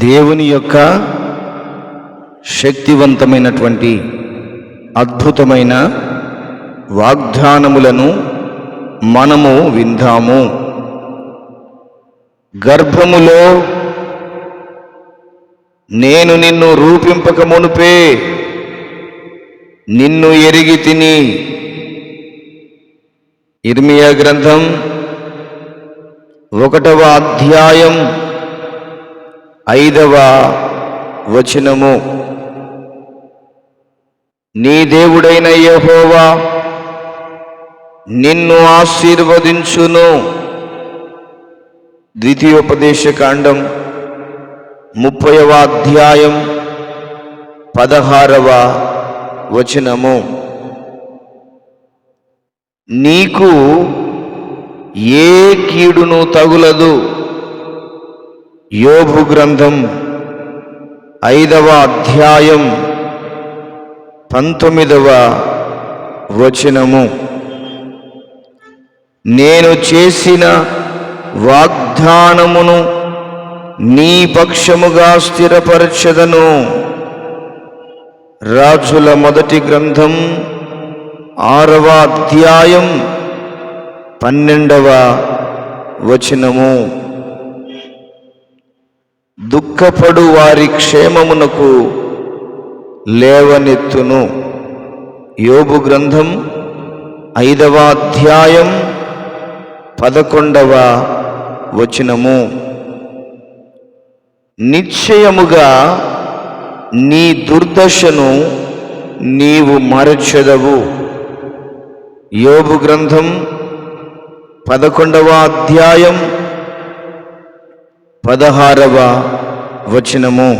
దేవుని యొక్క శక్తివంతమైనటువంటి అద్భుతమైన వాగ్దానములను మనము విందాము. గర్భములో నేను నిన్ను రూపింపక మునుపే నిన్ను ఎరిగి తిని. ఇర్మియా గ్రంథం 1వ అధ్యాయం 5వ వచనము. నీ దేవుడైన యెహోవా నిన్ను ఆశీర్వదించును. ద్వితీయోపదేశకాండం 30వ అధ్యాయం 16వ వచనము. నీకు ఏ కీడును తగులదు. యోబు గ్రంథం 5వ అధ్యాయం 19వ వచనము. నేను చేసిన వాగ్దానమును నీ పక్షముగా స్థిరపరచెదను. రాజుల మొదటి గ్రంథం 6వ అధ్యాయం 12వ వచనము. దుఃఖపడు వారి క్షేమమునకు లేవనెత్తును. యోబు గ్రంథం 5వ అధ్యాయం 11వ వచనము. నిశ్చయముగా నీ దుర్దశను నీవు మరచెదవు. యోబు గ్రంథం 11వ అధ్యాయం 16వ వచనము.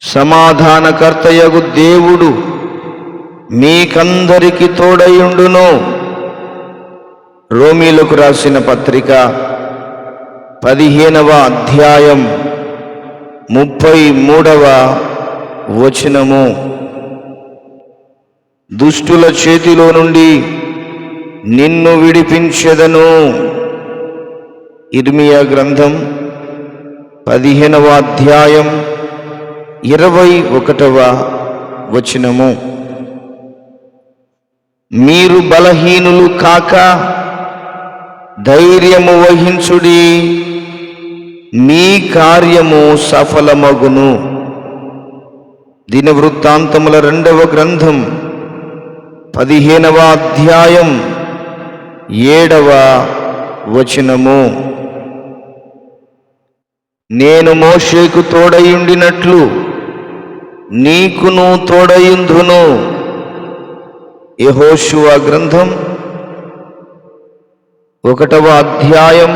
సమాధానకర్తయగు దేవుడు మీకందరికి తోడయుండును. రోమీలకు రాసిన పత్రిక 15వ అధ్యాయం 33వ వచనము. దుష్టుల చేతిలో నుండి నిన్ను విడిపించెదను. ఇర్మియా గ్రంథం 15వ అధ్యాయం 21వ వచనము. మీరు బలహీనులు కాక ధైర్యము వహించుడి, మీ కార్యము సఫలమగును. దినవృత్తాంతముల 2వ గ్రంథం 15వ అధ్యాయం 7వ వచనము. నేను మోషేకు తోడయుండినట్లు నీకును తోడయుందును. యెహోషువ గ్రంథం 1వ అధ్యాయం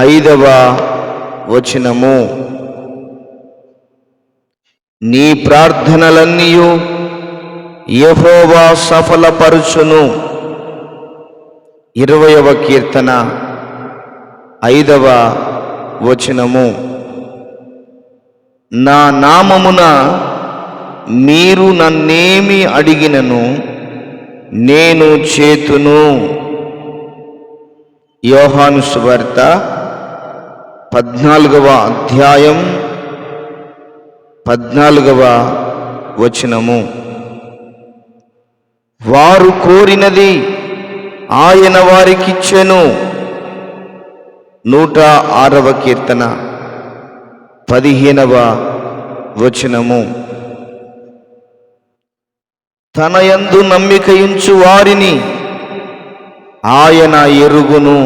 5వ వచనము. నీ ప్రార్థనలన్నీయు యెహోవా సఫలపరుచును. 20వ కీర్తన 5వ వచనము. నా నామమున మీరు నన్నేమి అడిగినను నేను చేతును. యోహాను సువార్త 14వ అధ్యాయం 14వ వచనము. వారు కోరినది ఆయన వారికిచ్చెను. 106వ కీర్తన 15వ వచనము. తన యందు నమ్మికయుంచు వారిని ఆయన ఎరుగును.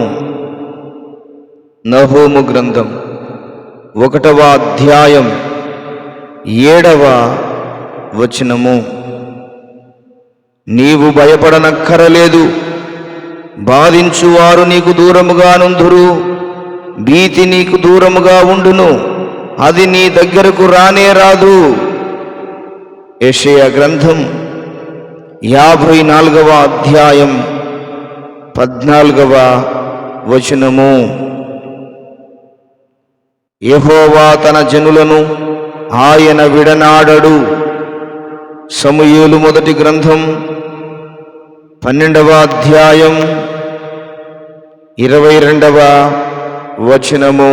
నహూము గ్రంథం 1వ అధ్యాయం 7వ వచనము. నీవు భయపడనక్కరలేదు. బాధించువారు నీకు దూరముగా నుందురు. భీతి నీకు దూరముగా ఉండును, అది నీ దగ్గరకు రానే రాదు. యెషయా గ్రంథం 54వ అధ్యాయం 14వ వచనము. యెహోవా తన జనులను ఆయన విడనాడడు. సమూయేలు మొదటి గ్రంథం 12వ అధ్యాయం 22వ వచనము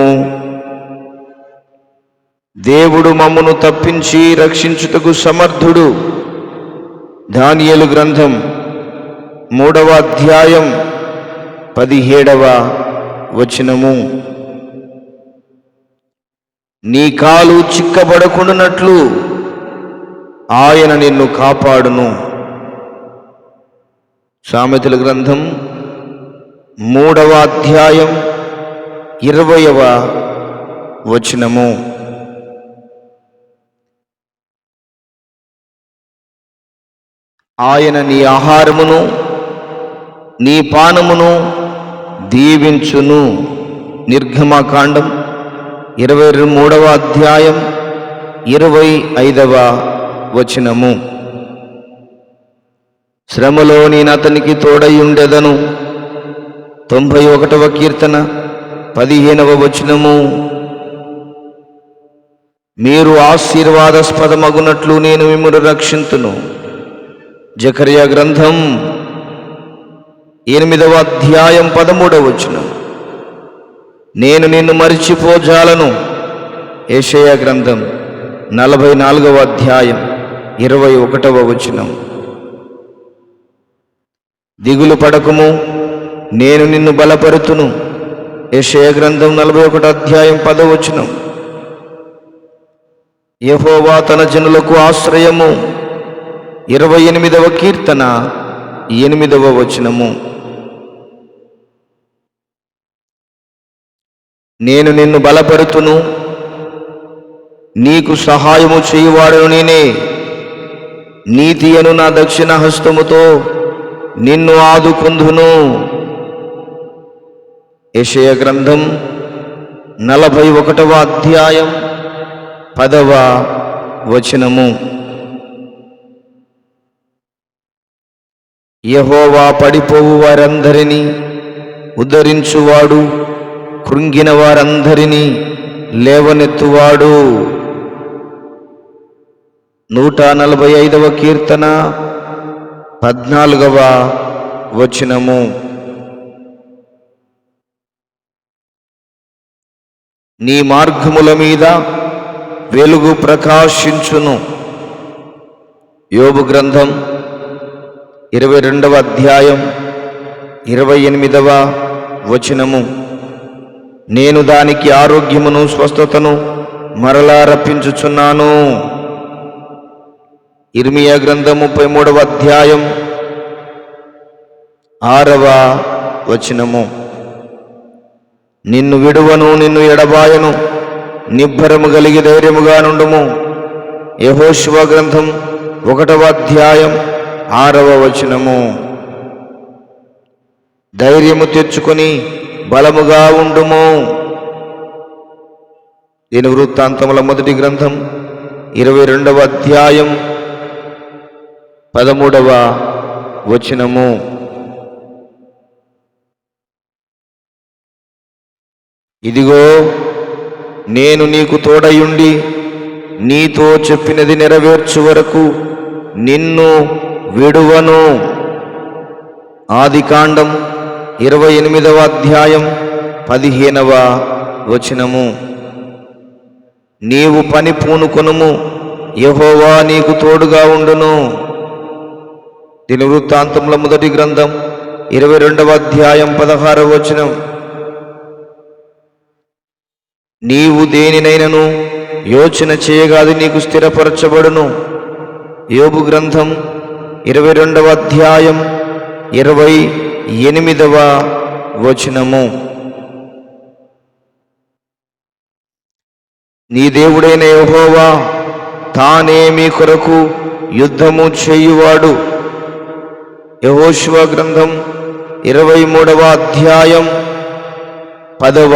దేవుడు మమ్మును తప్పించి రక్షించుటకు సమర్థుడు. దానియేలు గ్రంథం 3వ అధ్యాయం 17వ వచనము. నీ కాలు చిక్కబడకుండానట్లు ఆయన నిన్ను కాపాడును. సామెతల గ్రంథం 3వ అధ్యాయం 20వ వచనము. ఆయన నీ ఆహారమును నీ పానమును దీవించును. నిర్గమకాండం 23వ అధ్యాయం 25వ వచనము. శ్రమలో నేను అతనికి తోడై ఉండెదను. 91వ కీర్తన 15వ వచనము. మీరు ఆశీర్వాదాస్పదమగునట్లు నేను మిమ్మును రక్షింతును. జకర్యా గ్రంథం 8వ అధ్యాయం 13వ వచనం. నేను నిన్ను మరిచిపోజాలను. యెషయా గ్రంథం 44వ అధ్యాయం 21వ వచనం. దిగులు పడకుము, నేను నిన్ను బలపరుతును. యెషయా గ్రంథం 41వ అధ్యాయం 10వ వచనం. యెహోవా తన జనులకు ఆశ్రయము. 28వ కీర్తన 8వ వచనము. నేను నిన్ను బలపరుతును, నీకు సహాయము చేయువాడను నేనే. నీతి అను నా దక్షిణ హస్తముతో నిన్ను ఆదుకొందును. యెషయా గ్రంథం 41వ అధ్యాయం 10వ వచనము. యెహోవా పడిపోవు వారందరినీ ఉద్ధరించువాడు, కృంగిన వారందరినీ లేవనెత్తువాడు. 145వ కీర్తన 14వ వచనము. నీ మార్గముల మీద వెలుగు ప్రకాశించును. యోబు గ్రంథం 22వ అధ్యాయం 28వ వచనము. నేను దానికి ఆరోగ్యమును స్వస్థతను మరలా రప్పించుచున్నాను. ఇర్మియా గ్రంథం 33వ అధ్యాయం 6వ వచనము. నిన్ను విడువను, నిన్ను ఎడబాయను, నిబ్బరము కలిగి ధైర్యముగా నుండుము. యెహోషువ గ్రంథం 1వ అధ్యాయం 6వ వచనము. ధైర్యము తెచ్చుకొని బలముగా ఉండుము. దీని వృత్తాంతముల 1వ గ్రంథం 22వ అధ్యాయం 13వ వచనము. ఇదిగో నేను నీకు తోడయుండి నీతో చెప్పినది నెరవేర్చు వరకు నిన్ను విడువను. ఆదికాండం 28వ అధ్యాయం 15వ వచనము. నీవు పని పూనుకొనుము, యెహోవా నీకు తోడుగా ఉండును. దీని వృత్తాంతముల 1వ గ్రంథం 22వ అధ్యాయం 16వ వచనం. నీవు దేనినైనను యోచన చేయగా అది నీకు స్థిరపరచబడును. యోబు గ్రంథం 22వ అధ్యాయం 28వ వచనము. నీ దేవుడైన యెహోవా తానే మీ కొరకు యుద్ధము చేయువాడు. యెహోషువ గ్రంథం 23వ అధ్యాయం 10వ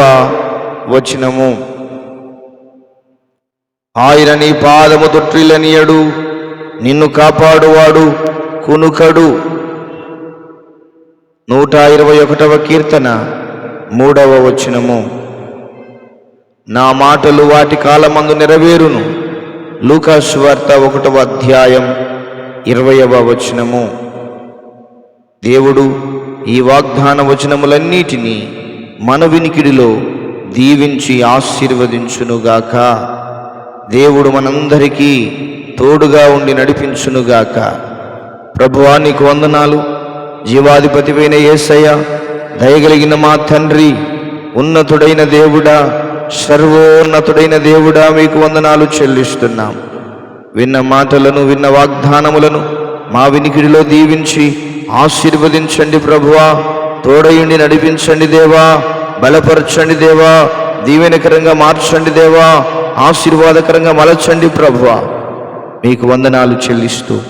వచనము. ఆయన నీ పాదము తొట్టిల్లనియడు, నిన్ను కాపాడువాడు కునుకడు. 121వ కీర్తన 3వ వచనము. నా మాటలు వాటి కాలమందు నెరవేరును. లూకా సువార్త 1వ అధ్యాయం 20వ వచనము. దేవుడు ఈ వాగ్దాన వచనములన్నిటినీ మన వినికిడిలో దీవించి ఆశీర్వదించునుగాక. దేవుడు మనందరికీ తోడుగా ఉండి నడిపించునుగాక. ప్రభువా నీకు వందనాలు. జీవాధిపతివైన యేసయ్య, దయగలిగిన మా తండ్రి, ఉన్నతుడైన దేవుడా, సర్వోన్నతుడైన దేవుడా, మీకు వందనాలు చెల్లిస్తున్నాం. విన్న మాటలను, విన్న వాగ్దానములను మా వినికిడిలో దీవించి ఆశీర్వదించండి ప్రభువా. తోడయుండి నడిపించండి దేవా, బలపరచండి దేవా, దీవెనకరంగా మార్చండి దేవా, ఆశీర్వాదకరంగా మలచండి ప్రభువా. మీకు వందనాలు చెల్లిస్తూ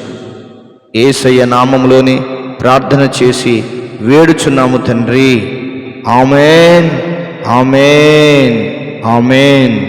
యేసయ్య నామములోనే ప్రార్థన చేసి వేడుచున్నాము తండ్రి. ఆమేన్, ఆమేన్, ఆమేన్.